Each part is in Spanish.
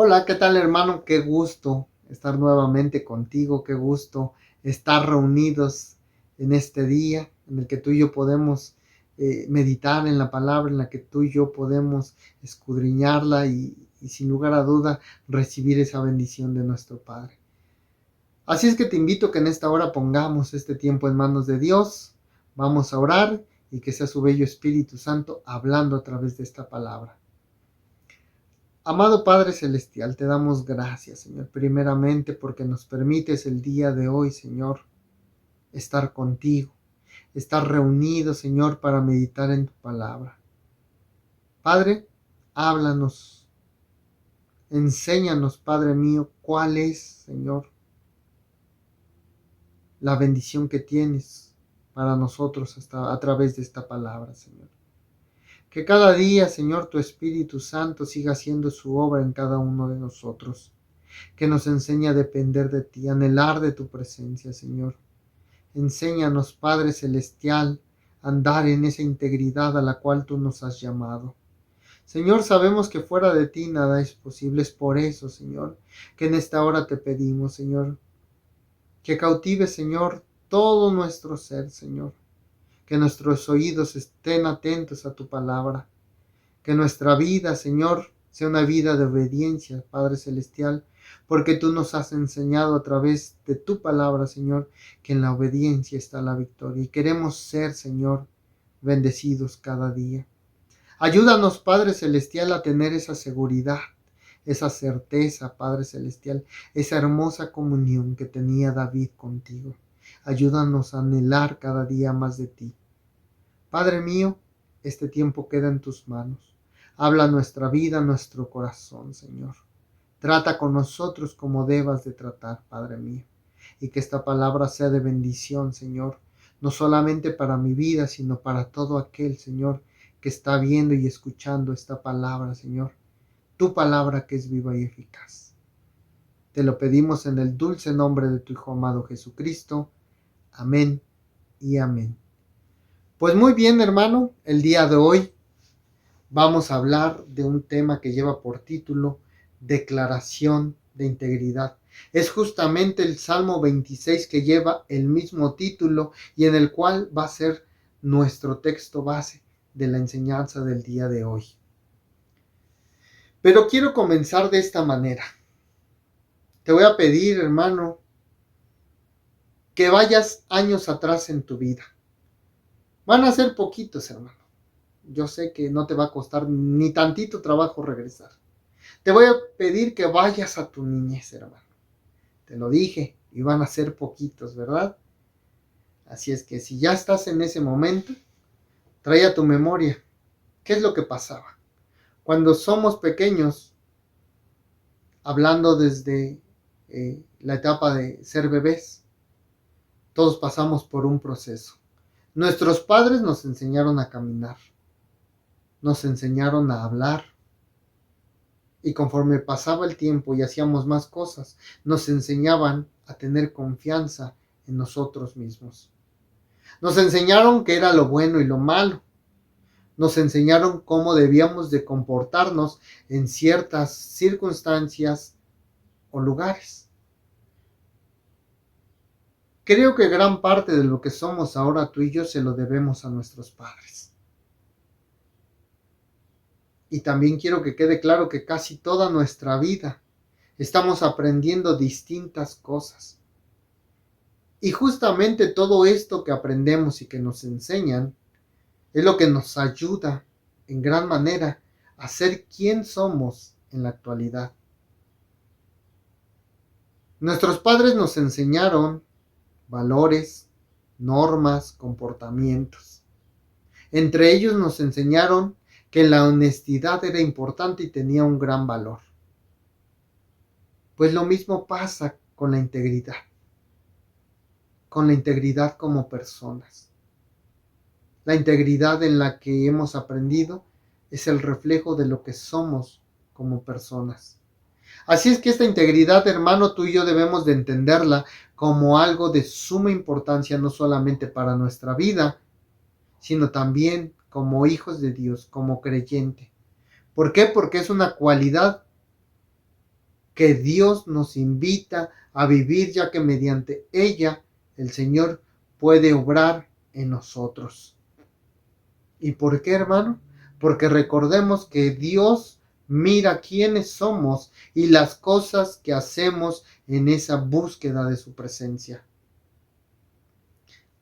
Hola, ¿qué tal, hermano? Qué gusto estar nuevamente contigo, qué gusto estar reunidos en este día en el que tú y yo podemos meditar en la palabra, en la que tú y yo podemos escudriñarla y sin lugar a duda recibir esa bendición de nuestro Padre. Así es que te invito que en esta hora pongamos este tiempo en manos de Dios, vamos a orar y que sea su bello Espíritu Santo hablando a través de esta palabra. Amado Padre Celestial, te damos gracias, Señor, primeramente porque nos permites el día de hoy, Señor, estar contigo, estar reunidos, Señor, para meditar en tu palabra. Padre, háblanos, enséñanos, Padre mío, cuál es, Señor, la bendición que tienes para nosotros a través de esta palabra, Señor. Que cada día, Señor, tu Espíritu Santo siga haciendo su obra en cada uno de nosotros. Que nos enseña a depender de ti, a anhelar de tu presencia, Señor. Enséñanos, Padre Celestial, a andar en esa integridad a la cual tú nos has llamado. Señor, sabemos que fuera de ti nada es posible. Es por eso, Señor, que en esta hora te pedimos, Señor, que cautives, Señor, todo nuestro ser, Señor. Que nuestros oídos estén atentos a tu palabra. Que nuestra vida, Señor, sea una vida de obediencia, Padre Celestial, porque tú nos has enseñado a través de tu palabra, Señor, que en la obediencia está la victoria. Y queremos ser, Señor, bendecidos cada día. Ayúdanos, Padre Celestial, a tener esa seguridad, esa certeza, Padre Celestial, esa hermosa comunión que tenía David contigo. Ayúdanos a anhelar cada día más de ti. Padre mío, este tiempo queda en tus manos. Habla nuestra vida, nuestro corazón, Señor. Trata con nosotros como debas de tratar, Padre mío. Y que esta palabra sea de bendición, Señor. No solamente para mi vida, sino para todo aquel, Señor, que está viendo y escuchando esta palabra, Señor. Tu palabra que es viva y eficaz. Te lo pedimos en el dulce nombre de tu Hijo amado Jesucristo. Amén y amén. Pues muy bien, hermano, el día de hoy vamos a hablar de un tema que lleva por título Declaración de Integridad. Es justamente el Salmo 26 que lleva el mismo título y en el cual va a ser nuestro texto base de la enseñanza del día de hoy. Pero quiero comenzar de esta manera. Te voy a pedir, hermano, que vayas años atrás en tu vida. Van a ser poquitos, hermano. Yo sé que no te va a costar ni tantito trabajo regresar. Te voy a pedir que vayas a tu niñez, hermano. Te lo dije, y van a ser poquitos, ¿verdad? Así es que si ya estás en ese momento, trae a tu memoria qué es lo que pasaba. Cuando somos pequeños, hablando desde la etapa de ser bebés, todos pasamos por un proceso. Nuestros padres nos enseñaron a caminar, nos enseñaron a hablar, y conforme pasaba el tiempo y hacíamos más cosas, nos enseñaban a tener confianza en nosotros mismos. Nos enseñaron qué era lo bueno y lo malo. Nos enseñaron cómo debíamos de comportarnos en ciertas circunstancias o lugares. Creo que gran parte de lo que somos ahora tú y yo se lo debemos a nuestros padres. Y también quiero que quede claro que casi toda nuestra vida estamos aprendiendo distintas cosas. Y justamente todo esto que aprendemos y que nos enseñan es lo que nos ayuda en gran manera a ser quien somos en la actualidad. Nuestros padres nos enseñaron valores, normas, comportamientos. Entre ellos nos enseñaron que la honestidad era importante y tenía un gran valor. Pues lo mismo pasa con la integridad como personas. La integridad en la que hemos aprendido es el reflejo de lo que somos como personas. Así es que esta integridad, hermano, tú y yo debemos de entenderla como algo de suma importancia, no solamente para nuestra vida, sino también como hijos de Dios, como creyente. ¿Por qué? Porque es una cualidad que Dios nos invita a vivir, ya que mediante ella el Señor puede obrar en nosotros. ¿Y por qué, hermano? Porque recordemos que Dios mira quiénes somos y las cosas que hacemos en esa búsqueda de su presencia.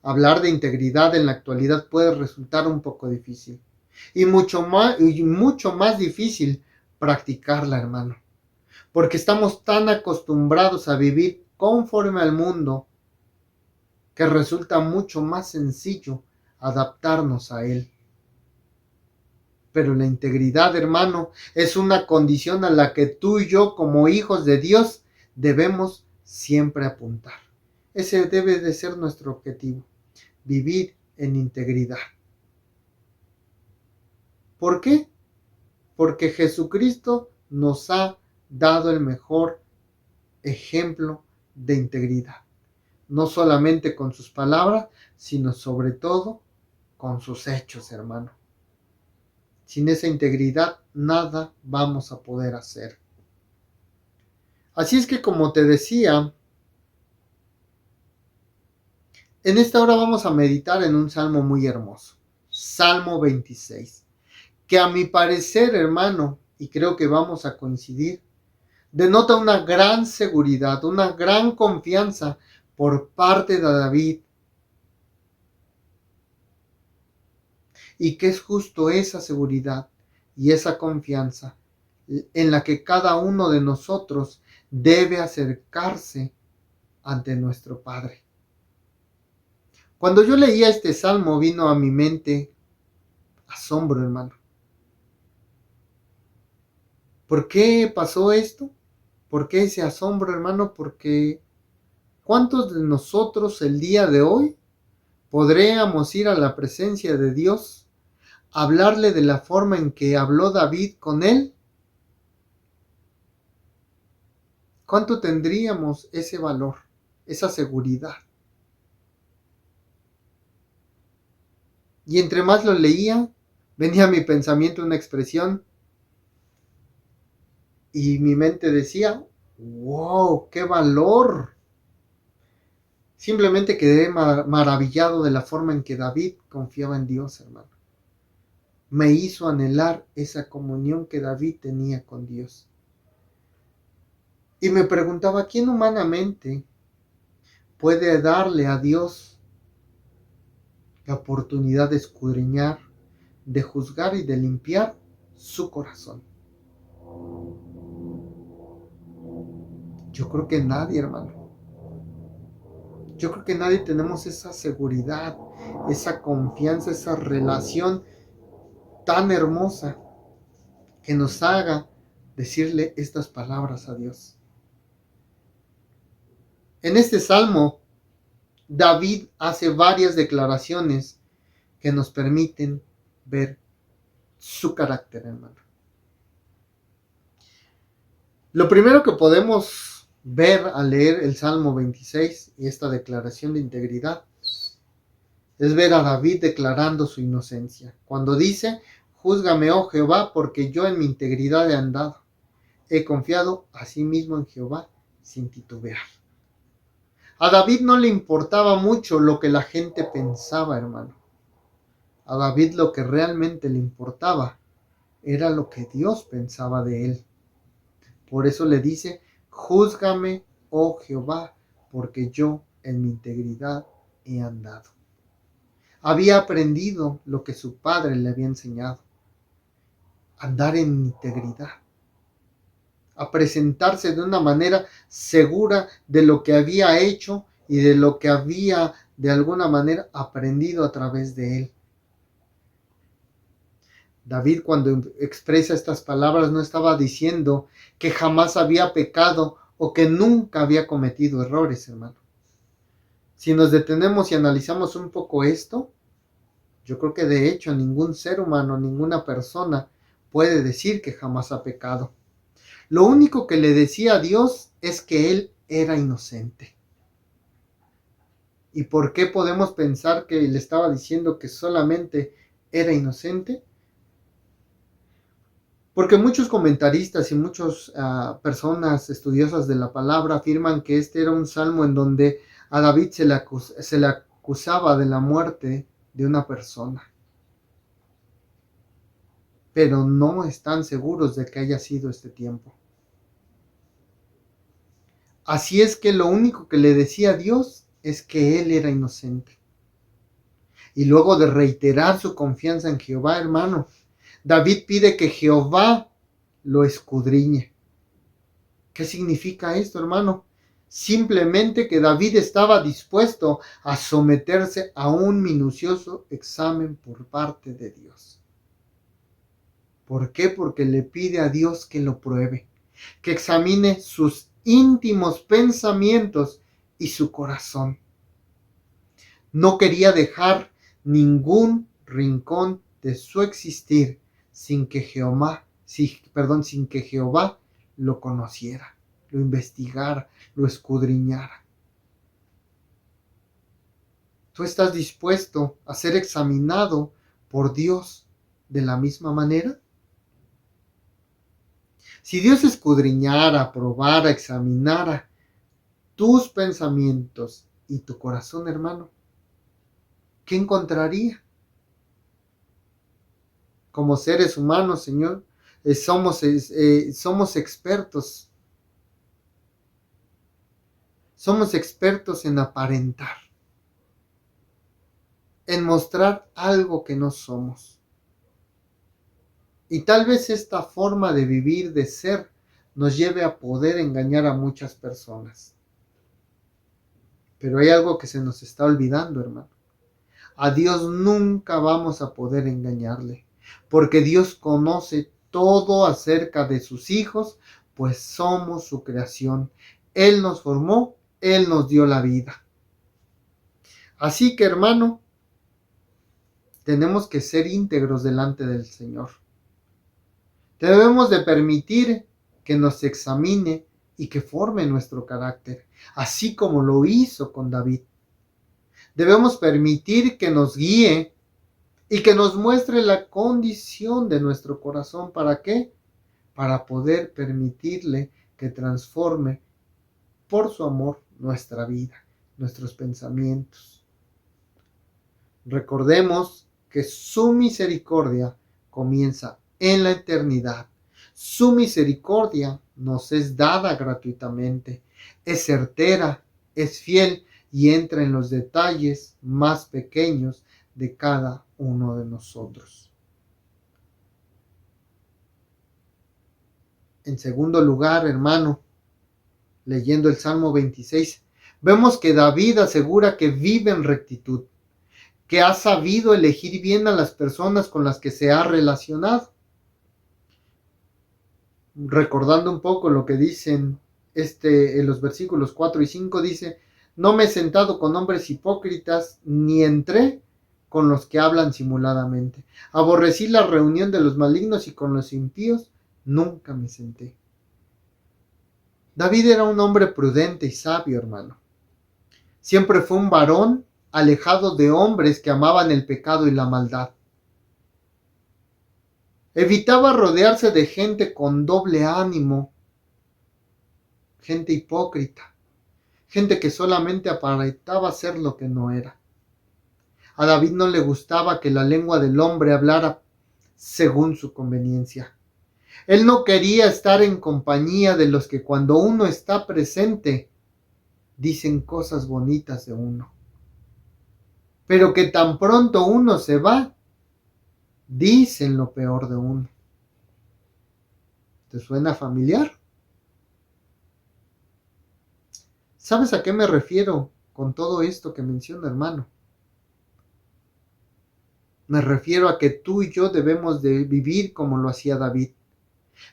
Hablar de integridad en la actualidad puede resultar un poco difícil y mucho más difícil practicarla, hermano, porque estamos tan acostumbrados a vivir conforme al mundo que resulta mucho más sencillo adaptarnos a él. Pero la integridad, hermano, es una condición a la que tú y yo, como hijos de Dios, debemos siempre apuntar. Ese debe de ser nuestro objetivo, vivir en integridad. ¿Por qué? Porque Jesucristo nos ha dado el mejor ejemplo de integridad. No solamente con sus palabras, sino sobre todo con sus hechos, hermano. Sin esa integridad, nada vamos a poder hacer. Así es que, como te decía, en esta hora vamos a meditar en un salmo muy hermoso. Salmo 26. Que a mi parecer, hermano, y creo que vamos a coincidir, denota una gran seguridad, una gran confianza por parte de David. Y que es justo esa seguridad y esa confianza en la que cada uno de nosotros debe acercarse ante nuestro Padre. Cuando yo leía este salmo vino a mi mente asombro, hermano. ¿Por qué pasó esto? ¿Por qué ese asombro, hermano? Porque ¿cuántos de nosotros el día de hoy podríamos ir a la presencia de Dios, hablarle de la forma en que habló David con él? ¿Cuánto tendríamos ese valor, esa seguridad? Y entre más lo leía, venía a mi pensamiento una expresión y mi mente decía, wow, qué valor. Simplemente quedé maravillado de la forma en que David confiaba en Dios, hermano. Me hizo anhelar esa comunión que David tenía con Dios. Y me preguntaba, ¿quién humanamente puede darle a Dios la oportunidad de escudriñar, de juzgar y de limpiar su corazón? Yo creo que nadie, hermano. Yo creo que nadie tenemos esa seguridad, esa confianza, esa relación tan hermosa que nos haga decirle estas palabras a Dios. En este salmo, David hace varias declaraciones que nos permiten ver su carácter, hermano. Lo primero que podemos ver al leer el Salmo 26 y esta declaración de integridad es ver a David declarando su inocencia. Cuando dice, júzgame, oh Jehová, porque yo en mi integridad he andado. He confiado asimismo en Jehová sin titubear. A David no le importaba mucho lo que la gente pensaba, hermano. A David lo que realmente le importaba era lo que Dios pensaba de él. Por eso le dice, júzgame, oh Jehová, porque yo en mi integridad he andado. Había aprendido lo que su padre le había enseñado, andar en integridad, a presentarse de una manera segura de lo que había hecho y de lo que había de alguna manera aprendido a través de él. David, cuando expresa estas palabras, no estaba diciendo que jamás había pecado o que nunca había cometido errores, hermano. Si nos detenemos y analizamos un poco esto, yo creo que de hecho ningún ser humano, ninguna persona puede decir que jamás ha pecado. Lo único que le decía a Dios es que él era inocente. ¿Y por qué podemos pensar que le estaba diciendo que solamente era inocente? Porque muchos comentaristas y muchas personas estudiosas de la palabra afirman que este era un salmo en donde a David se le acusaba de la muerte de una persona. Pero no están seguros de que haya sido este tiempo. Así es que lo único que le decía a Dios es que él era inocente. Y luego de reiterar su confianza en Jehová, hermano, David pide que Jehová lo escudriñe. ¿Qué significa esto, hermano? Simplemente que David estaba dispuesto a someterse a un minucioso examen por parte de Dios. ¿Por qué? Porque le pide a Dios que lo pruebe, que examine sus íntimos pensamientos y su corazón. No quería dejar ningún rincón de su existir sin que Jehová lo conociera, lo investigara, lo escudriñara. ¿Tú estás dispuesto a ser examinado por Dios de la misma manera? Si Dios escudriñara, probara, examinara tus pensamientos y tu corazón, hermano, ¿qué encontraría? Como seres humanos, Señor, somos expertos. Somos expertos en aparentar, en mostrar algo que no somos. Y tal vez esta forma de vivir, de ser, nos lleve a poder engañar a muchas personas. Pero hay algo que se nos está olvidando, hermano. A Dios nunca vamos a poder engañarle, porque Dios conoce todo acerca de sus hijos, pues somos su creación. Él nos formó, Él nos dio la vida. Así que, hermano, tenemos que ser íntegros delante del Señor. Debemos de permitir que nos examine y que forme nuestro carácter, así como lo hizo con David. Debemos permitir que nos guíe y que nos muestre la condición de nuestro corazón. ¿Para qué? Para poder permitirle que transforme por su amor nuestra vida, nuestros pensamientos. Recordemos que su misericordia comienza en la eternidad. Su misericordia nos es dada gratuitamente, es certera, es fiel y entra en los detalles más pequeños de cada uno de nosotros. En segundo lugar, hermano, leyendo el Salmo 26, vemos que David asegura que vive en rectitud, que ha sabido elegir bien a las personas con las que se ha relacionado. Recordando un poco lo que dicen en los versículos 4 y 5, dice: no me he sentado con hombres hipócritas, ni entré con los que hablan simuladamente. Aborrecí la reunión de los malignos y con los impíos nunca me senté. David era un hombre prudente y sabio, hermano. Siempre fue un varón alejado de hombres que amaban el pecado y la maldad. Evitaba rodearse de gente con doble ánimo, gente hipócrita, gente que solamente aparentaba ser lo que no era. A David no le gustaba que la lengua del hombre hablara según su conveniencia. Él no quería estar en compañía de los que cuando uno está presente dicen cosas bonitas de uno, pero que tan pronto uno se va, dicen lo peor de uno. ¿Te suena familiar? ¿Sabes a qué me refiero con todo esto que menciono, hermano? Me refiero a que tú y yo debemos de vivir como lo hacía David,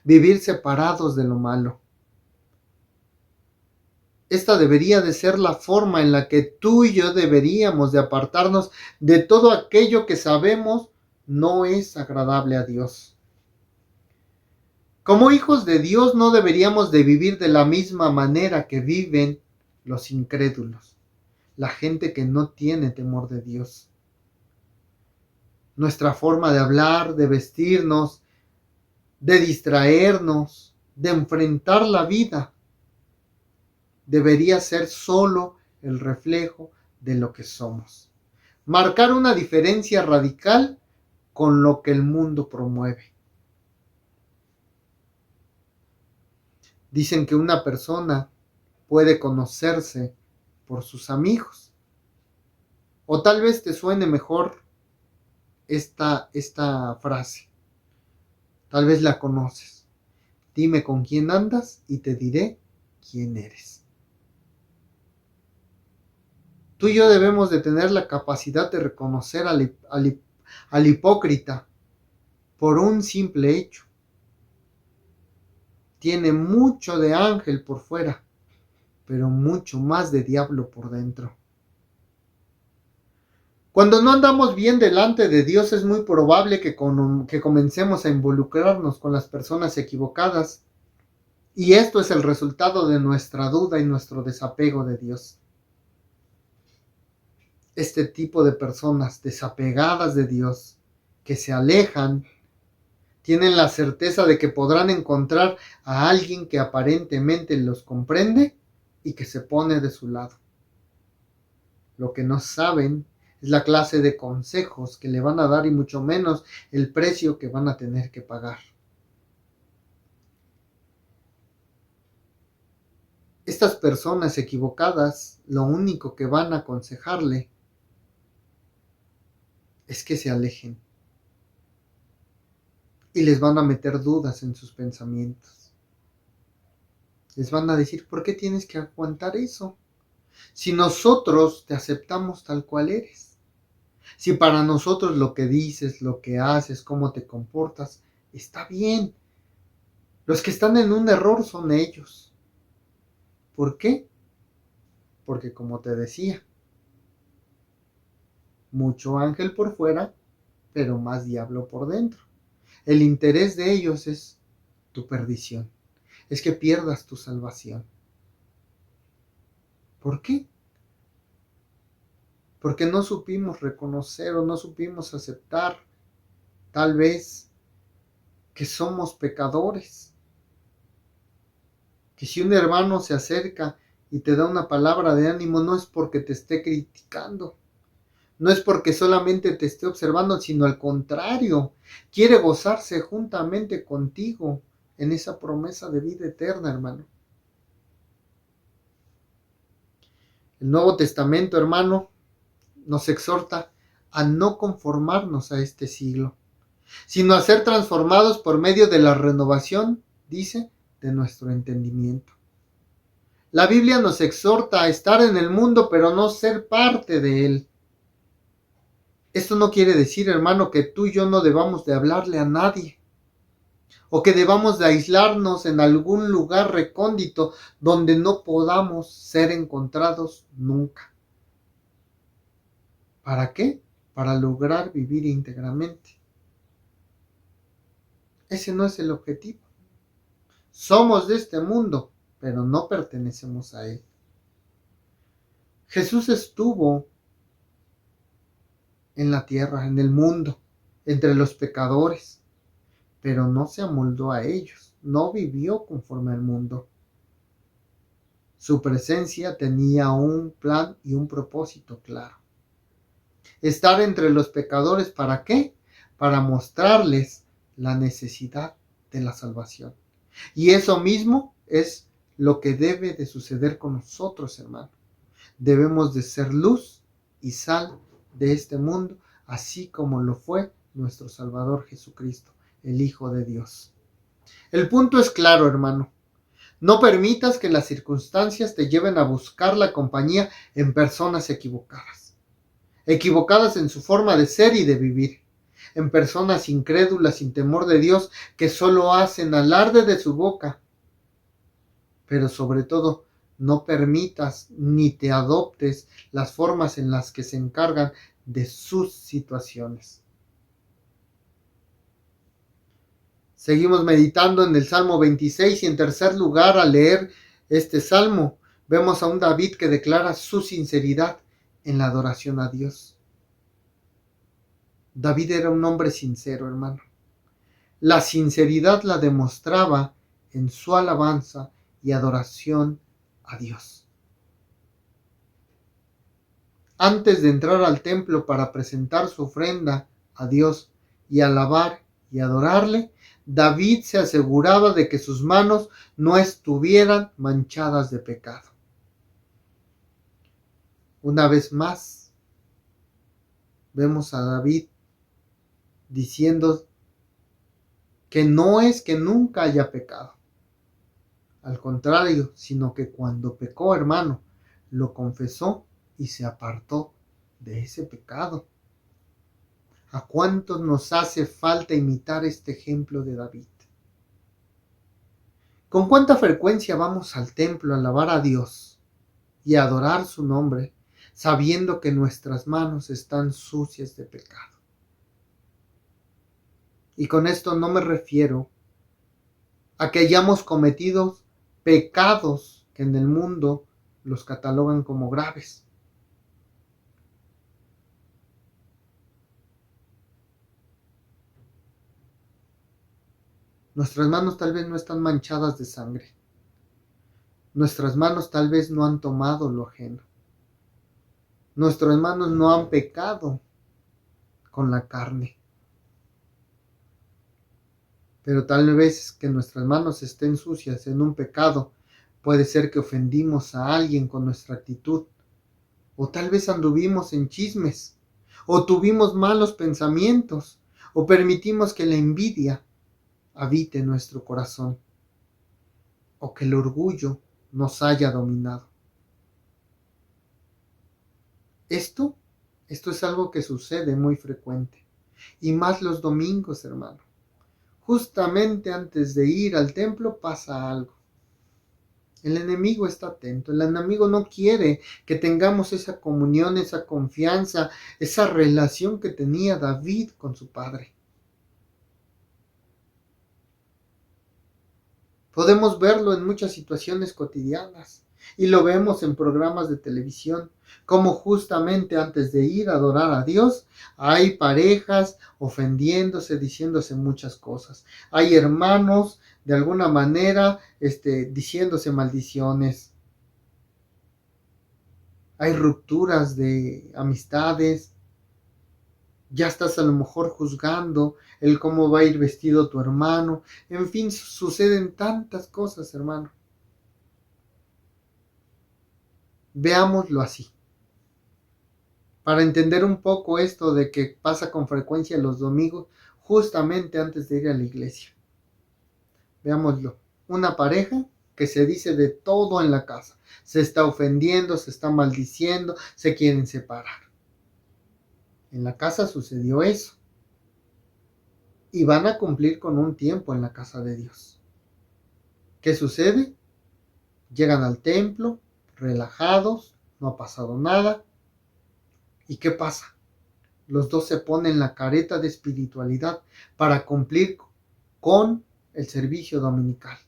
vivir separados de lo malo. Esta debería de ser la forma en la que tú y yo deberíamos de apartarnos de todo aquello que sabemos no es agradable a Dios. Como hijos de Dios no deberíamos de vivir de la misma manera que viven los incrédulos, la gente que no tiene temor de Dios. Nuestra forma de hablar, de vestirnos, de distraernos, de enfrentar la vida, debería ser solo el reflejo de lo que somos. Marcar una diferencia radical con lo que el mundo promueve. Dicen que una persona puede conocerse por sus amigos. O tal vez te suene mejor esta frase. Tal vez la conoces. Dime con quién andas y te diré quién eres. Tú y yo debemos de tener la capacidad de reconocer al hipócrita por un simple hecho. Tiene mucho de ángel por fuera, pero mucho más de diablo por dentro. Cuando no andamos bien delante de Dios, es muy probable que comencemos a involucrarnos con las personas equivocadas, y esto es el resultado de nuestra duda y nuestro desapego de Dios. Este tipo de personas desapegadas de Dios, que se alejan, tienen la certeza de que podrán encontrar a alguien que aparentemente los comprende y que se pone de su lado. Lo que no saben es la clase de consejos que le van a dar y mucho menos el precio que van a tener que pagar. Estas personas equivocadas, lo único que van a aconsejarle es que se alejen. Y les van a meter dudas en sus pensamientos. Les van a decir, ¿por qué tienes que aguantar eso? Si nosotros te aceptamos tal cual eres. Si para nosotros lo que dices, lo que haces, cómo te comportas, está bien. Los que están en un error son ellos. ¿Por qué? Porque como te decía, mucho ángel por fuera, pero más diablo por dentro. El interés de ellos es tu perdición, es que pierdas tu salvación. ¿Por qué? Porque no supimos reconocer o no supimos aceptar, tal vez, que somos pecadores. Que si un hermano se acerca y te da una palabra de ánimo, no es porque te esté criticando, no es porque solamente te esté observando, sino al contrario, quiere gozarse juntamente contigo en esa promesa de vida eterna, hermano. El Nuevo Testamento, hermano, nos exhorta a no conformarnos a este siglo, sino a ser transformados por medio de la renovación, dice, de nuestro entendimiento. La Biblia nos exhorta a estar en el mundo, pero no ser parte de él. Esto no quiere decir, hermano, que tú y yo no debamos de hablarle a nadie, o que debamos de aislarnos en algún lugar recóndito donde no podamos ser encontrados nunca. ¿Para qué? Para lograr vivir íntegramente. Ese no es el objetivo. Somos de este mundo, pero no pertenecemos a él. Jesús estuvo en la tierra, en el mundo, entre los pecadores, pero no se amoldó a ellos, no vivió conforme al mundo. Su presencia tenía un plan y un propósito claro. Estar entre los pecadores, ¿para qué? Para mostrarles la necesidad de la salvación. Y eso mismo es lo que debe de suceder con nosotros, hermano. Debemos de ser luz y sal de este mundo, así como lo fue nuestro Salvador Jesucristo, el Hijo de Dios. El punto es claro, hermano. No permitas que las circunstancias te lleven a buscar la compañía en personas equivocadas. Equivocadas en su forma de ser y de vivir. En personas incrédulas, sin temor de Dios, que solo hacen alarde de su boca. Pero sobre todo, no permitas ni te adoptes las formas en las que se encargan de sus situaciones. Seguimos meditando en el Salmo 26 y en tercer lugar, al leer este salmo, vemos a un David que declara su sinceridad en la adoración a Dios. David era un hombre sincero, hermano. La sinceridad la demostraba en su alabanza y adoración a Dios. Antes de entrar al templo para presentar su ofrenda a Dios y alabar y adorarle, David se aseguraba de que sus manos no estuvieran manchadas de pecado. Una vez más, vemos a David diciendo que no es que nunca haya pecado. Al contrario, sino que cuando pecó, hermano, lo confesó y se apartó de ese pecado. ¿A cuántos nos hace falta imitar este ejemplo de David? ¿Con cuánta frecuencia vamos al templo a alabar a Dios y a adorar su nombre, sabiendo que nuestras manos están sucias de pecado? Y con esto no me refiero a que hayamos cometido pecados que en el mundo los catalogan como graves. Nuestras manos tal vez no están manchadas de sangre. Nuestras manos tal vez no han tomado lo ajeno. Nuestras manos no han pecado con la carne. Pero tal vez que nuestras manos estén sucias en un pecado, puede ser que ofendimos a alguien con nuestra actitud, o tal vez anduvimos en chismes, o tuvimos malos pensamientos, o permitimos que la envidia habite en nuestro corazón, o que el orgullo nos haya dominado. Esto es algo que sucede muy frecuente, y más los domingos, hermano. Justamente antes de ir al templo pasa algo. El enemigo está atento, el enemigo no quiere que tengamos esa comunión, esa confianza, esa relación que tenía David con su padre. Podemos verlo en muchas situaciones cotidianas y lo vemos en programas de televisión, como justamente antes de ir a adorar a Dios hay parejas ofendiéndose, diciéndose muchas cosas. Hay hermanos de alguna manera diciéndose maldiciones. Hay rupturas de amistades. Ya estás a lo mejor juzgando el cómo va a ir vestido tu hermano. En fin, suceden tantas cosas, hermano. Veámoslo así. Para entender un poco esto de que pasa con frecuencia los domingos, justamente antes de ir a la iglesia. Veámoslo. Una pareja que se dice de todo en la casa. Se está ofendiendo, se está maldiciendo, se quieren separar. En la casa sucedió eso. Y van a cumplir con un tiempo en la casa de Dios. ¿Qué sucede? Llegan al templo, relajados, no ha pasado nada. ¿Y qué pasa? Los dos se ponen la careta de espiritualidad para cumplir con el servicio dominical.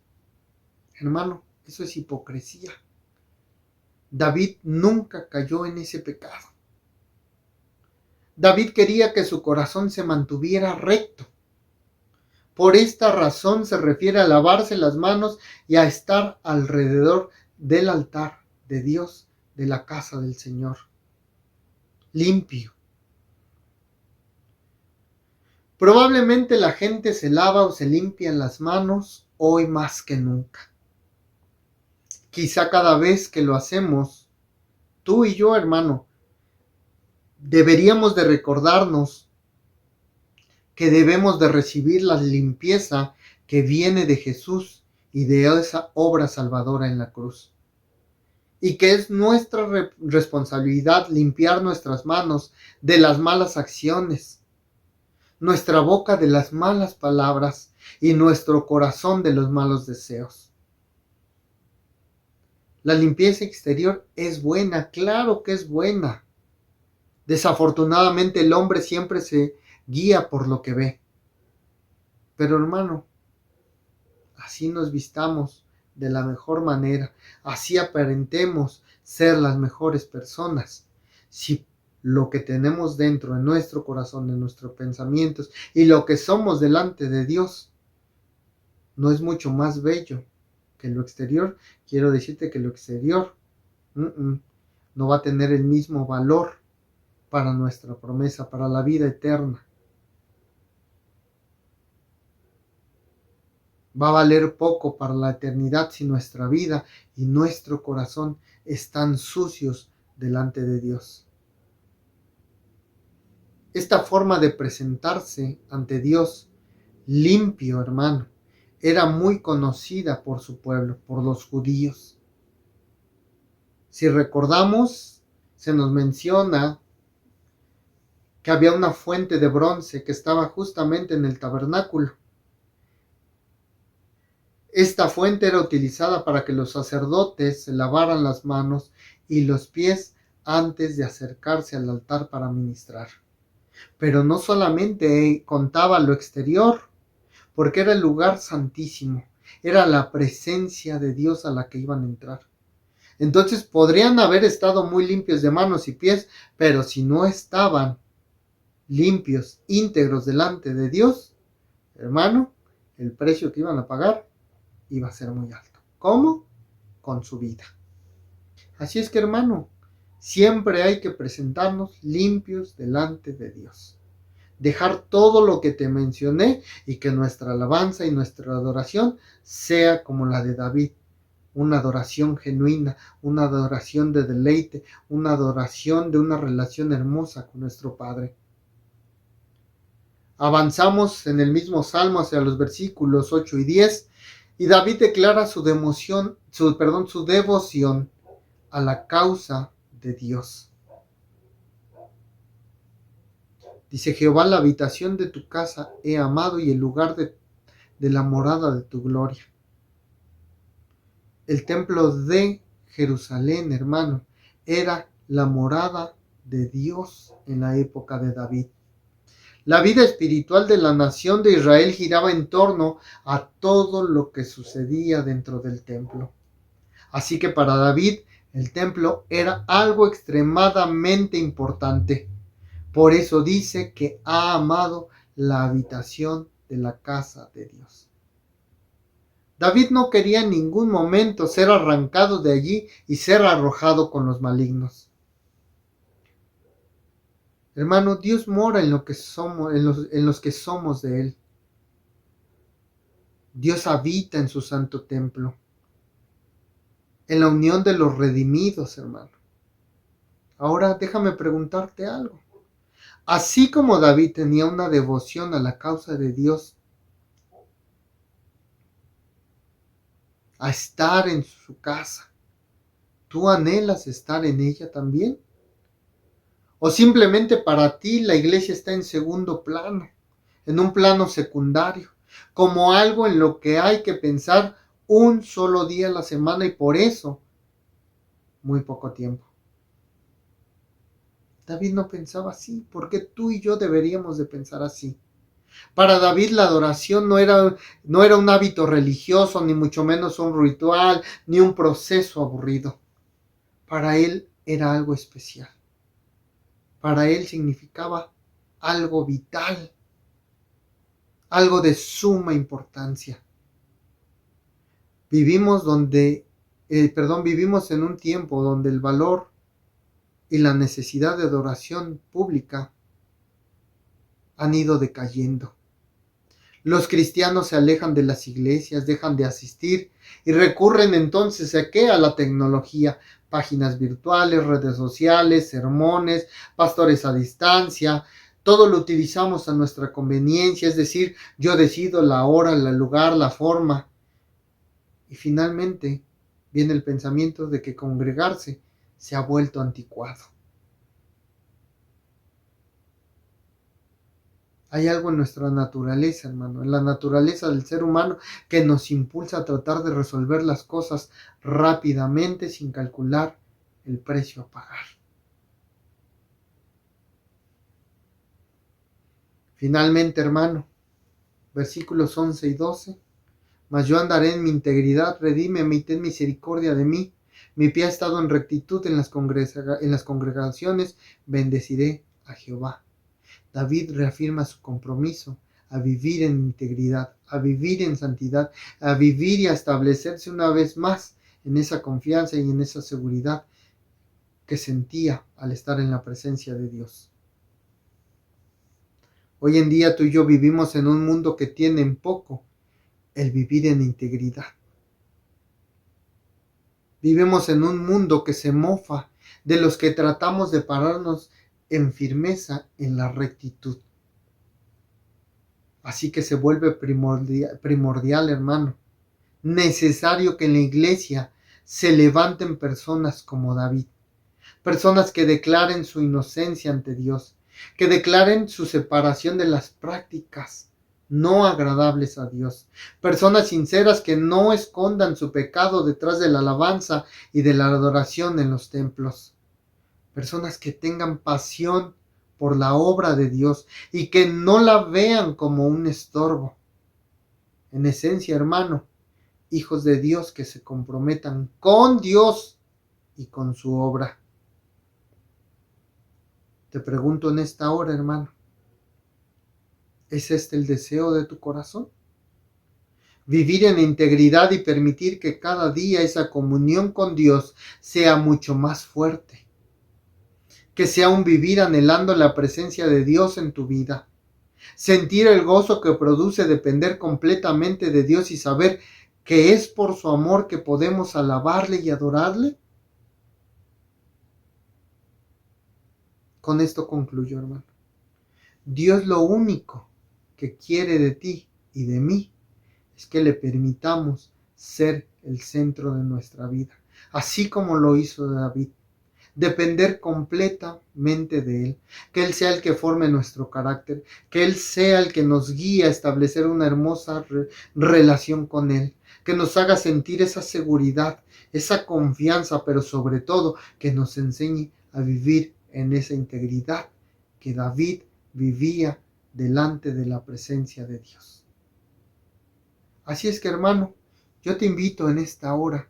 Hermano, eso es hipocresía. David nunca cayó en ese pecado. David quería que su corazón se mantuviera recto. Por esta razón se refiere a lavarse las manos y a estar alrededor del altar de Dios, de la casa del Señor. Limpio. Probablemente la gente se lava o se limpia las manos hoy más que nunca. Quizá cada vez que lo hacemos, tú y yo, hermano, deberíamos de recordarnos que debemos de recibir la limpieza que viene de Jesús y de esa obra salvadora en la cruz. Y que es nuestra responsabilidad limpiar nuestras manos de las malas acciones, nuestra boca de las malas palabras y nuestro corazón de los malos deseos. La limpieza exterior es buena, claro que es buena. Desafortunadamente el hombre siempre se guía por lo que ve. Pero hermano, así nos vistamos de la mejor manera, así aparentemos ser las mejores personas. Si lo que tenemos dentro, en nuestro corazón, en nuestros pensamientos y lo que somos delante de Dios, no es mucho más bello que lo exterior, quiero decirte que lo exterior no va a tener el mismo valor para nuestra promesa, para la vida eterna. Va a valer poco para la eternidad si nuestra vida y nuestro corazón están sucios delante de Dios. Esta forma de presentarse ante Dios limpio, hermano, era muy conocida por su pueblo, por los judíos. Si recordamos, se nos menciona que había una fuente de bronce que estaba justamente en el tabernáculo. Esta fuente era utilizada para que los sacerdotes se lavaran las manos y los pies antes de acercarse al altar para ministrar. Pero no solamente contaba lo exterior, porque era el lugar santísimo, era la presencia de Dios a la que iban a entrar. Entonces podrían haber estado muy limpios de manos y pies, pero si no estaban limpios, íntegros delante de Dios, hermano, el precio que iban a pagar iba a ser muy alto. ¿Cómo? Con su vida. Así es que, hermano, siempre hay que presentarnos limpios delante de Dios. Dejar todo lo que te mencioné y que nuestra alabanza y nuestra adoración sea como la de David. Una adoración genuina, una adoración de deleite, una adoración de una relación hermosa con nuestro Padre. Avanzamos en el mismo salmo hacia los versículos 8 y 10 y David declara su devoción a la causa de Dios. Dice: Jehová, la habitación de tu casa he amado y el lugar de la morada de tu gloria. El templo de Jerusalén, hermano, era la morada de Dios en la época de David. La vida espiritual de la nación de Israel giraba en torno a todo lo que sucedía dentro del templo. Así que para David el templo era algo extremadamente importante. Por eso dice que ha amado la habitación de la casa de Dios. David no quería en ningún momento ser arrancado de allí y ser arrojado con los malignos. Hermano, Dios mora en lo que somos, en los que somos de Él. Dios habita en su santo templo, en la unión de los redimidos, hermano. Ahora déjame preguntarte algo. Así como David tenía una devoción a la causa de Dios, a estar en su casa, ¿tú anhelas estar en ella también? ¿O simplemente para ti la iglesia está en segundo plano, en un plano secundario, como algo en lo que hay que pensar un solo día a la semana y por eso muy poco tiempo? David no pensaba así. ¿Por qué tú y yo deberíamos de pensar así? Para David la adoración no era un hábito religioso, ni mucho menos un ritual, ni un proceso aburrido. Para él era algo especial. Para él significaba algo vital, algo de suma importancia. Vivimos en un tiempo donde el valor y la necesidad de adoración pública han ido decayendo. Los cristianos se alejan de las iglesias, dejan de asistir y recurren entonces ¿a qué? A la tecnología, páginas virtuales, redes sociales, sermones, pastores a distancia. Todo lo utilizamos a nuestra conveniencia, es decir, yo decido la hora, el lugar, la forma. Y finalmente viene el pensamiento de que congregarse se ha vuelto anticuado. Hay algo en nuestra naturaleza, hermano, en la naturaleza del ser humano que nos impulsa a tratar de resolver las cosas rápidamente sin calcular el precio a pagar. Finalmente, hermano, versículos 11 y 12. Mas yo andaré en mi integridad, redímeme y ten misericordia de mí. Mi pie ha estado en rectitud en las congregaciones, bendeciré a Jehová. David reafirma su compromiso a vivir en integridad, a vivir en santidad, a vivir y a establecerse una vez más en esa confianza y en esa seguridad que sentía al estar en la presencia de Dios. Hoy en día tú y yo vivimos en un mundo que tiene en poco el vivir en integridad. Vivimos en un mundo que se mofa de los que tratamos de pararnos en firmeza en la rectitud. Así que se vuelve primordial, hermano, necesario que en la iglesia se levanten personas como David, personas que declaren su inocencia ante Dios, que declaren su separación de las prácticas no agradables a Dios, personas sinceras que no escondan su pecado detrás de la alabanza y de la adoración en los templos, personas que tengan pasión por la obra de Dios y que no la vean como un estorbo. En esencia, hermano, hijos de Dios que se comprometan con Dios y con su obra. Te pregunto en esta hora, hermano, ¿es este el deseo de tu corazón? Vivir en integridad y permitir que cada día esa comunión con Dios sea mucho más fuerte. Que sea un vivir anhelando la presencia de Dios en tu vida. Sentir el gozo que produce depender completamente de Dios y saber que es por su amor que podemos alabarle y adorarle. Con esto concluyo, hermano. Dios lo único que quiere de ti y de mí es que le permitamos ser el centro de nuestra vida, así como lo hizo David. Depender completamente de Él, que Él sea el que forme nuestro carácter, que Él sea el que nos guíe a establecer una hermosa relación con Él, que nos haga sentir esa seguridad, esa confianza, pero sobre todo que nos enseñe a vivir en esa integridad que David vivía delante de la presencia de Dios. Así es que, hermano, yo te invito en esta hora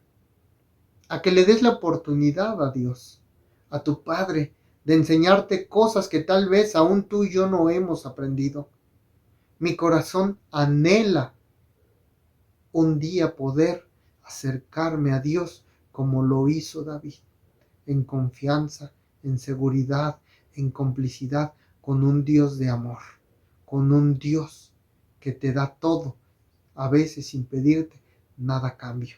a que le des la oportunidad a Dios, a tu Padre, de enseñarte cosas que tal vez aún tú y yo no hemos aprendido. Mi corazón anhela un día poder acercarme a Dios como lo hizo David, en confianza, en seguridad, en complicidad, con un Dios de amor, con un Dios que te da todo, a veces sin pedirte nada a cambio.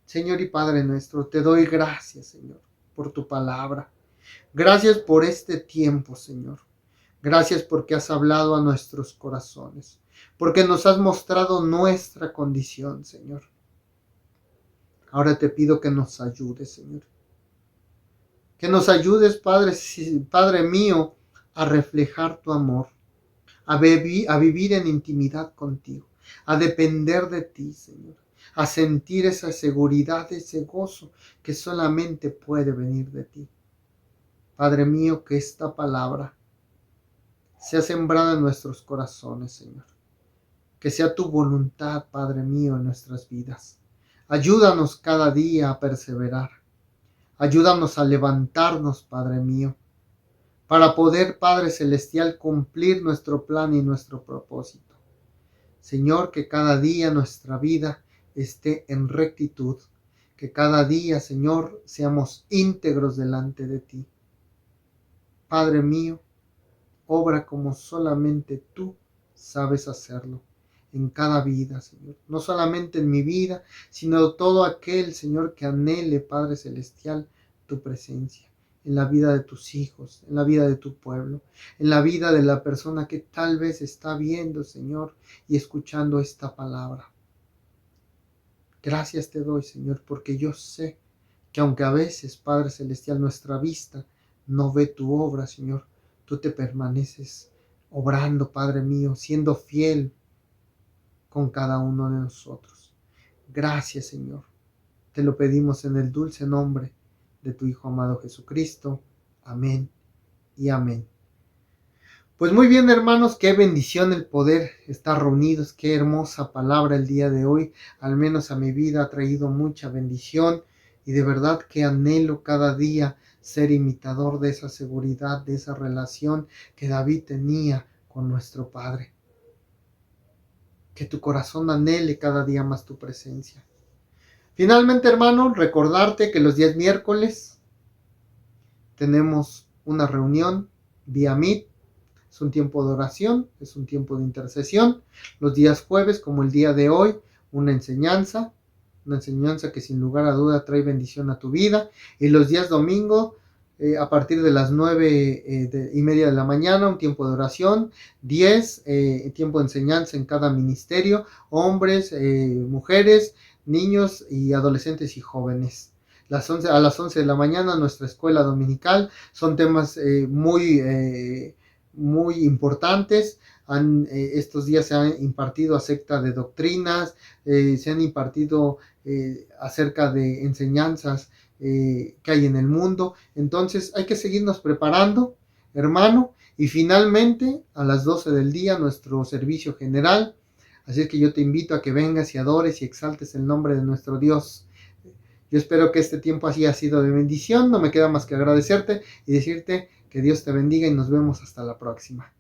Señor y Padre nuestro, te doy gracias, Señor, por tu palabra. Gracias por este tiempo, Señor. Gracias porque has hablado a nuestros corazones, porque nos has mostrado nuestra condición, Señor. Ahora te pido que nos ayudes, Señor. Que nos ayudes, Padre mío, a reflejar tu amor, a vivir en intimidad contigo, a depender de ti, Señor, a sentir esa seguridad, ese gozo que solamente puede venir de ti. Padre mío, que esta palabra sea sembrada en nuestros corazones, Señor. Que sea tu voluntad, Padre mío, en nuestras vidas. Ayúdanos cada día a perseverar. Ayúdanos a levantarnos, Padre mío, para poder, Padre Celestial, cumplir nuestro plan y nuestro propósito. Señor, que cada día nuestra vida esté en rectitud, que cada día, Señor, seamos íntegros delante de ti. Padre mío, obra como solamente tú sabes hacerlo en cada vida, Señor. No solamente en mi vida, sino todo aquel, Señor, que anhele, Padre Celestial, tu presencia en la vida de tus hijos, en la vida de tu pueblo, en la vida de la persona que tal vez está viendo, Señor, y escuchando esta palabra. Gracias te doy, Señor, porque yo sé que aunque a veces, Padre Celestial, nuestra vista no ve tu obra, Señor, tú te permaneces obrando, Padre mío, siendo fiel con cada uno de nosotros. Gracias, Señor. Te lo pedimos en el dulce nombre de tu Hijo amado Jesucristo. Amén y amén. Pues muy bien, hermanos, qué bendición el poder estar reunidos, qué hermosa palabra el día de hoy, al menos a mi vida ha traído mucha bendición y de verdad que anhelo cada día ser imitador de esa seguridad, de esa relación que David tenía con nuestro Padre. Que tu corazón anhele cada día más tu presencia. Finalmente, hermano, recordarte que los días miércoles tenemos una reunión vía Meet. Es un tiempo de oración, es un tiempo de intercesión. Los días jueves, como el día de hoy, una enseñanza que sin lugar a duda trae bendición a tu vida. Y los días domingo, a partir de las 9:30 de la mañana, un tiempo de oración. 10, tiempo de enseñanza en cada ministerio, hombres, mujeres, niños y adolescentes y jóvenes. A las 11 de la mañana, nuestra escuela dominical. Son temas muy importantes. Estos días se han impartido acerca de doctrinas, se han impartido acerca de enseñanzas que hay en el mundo. Entonces hay que seguirnos preparando, hermano. Y finalmente, a las 12 del día, nuestro servicio general. Así es que yo te invito a que vengas y adores y exaltes el nombre de nuestro Dios. Yo espero que este tiempo así ha sido de bendición. No me queda más que agradecerte y decirte que Dios te bendiga y nos vemos hasta la próxima.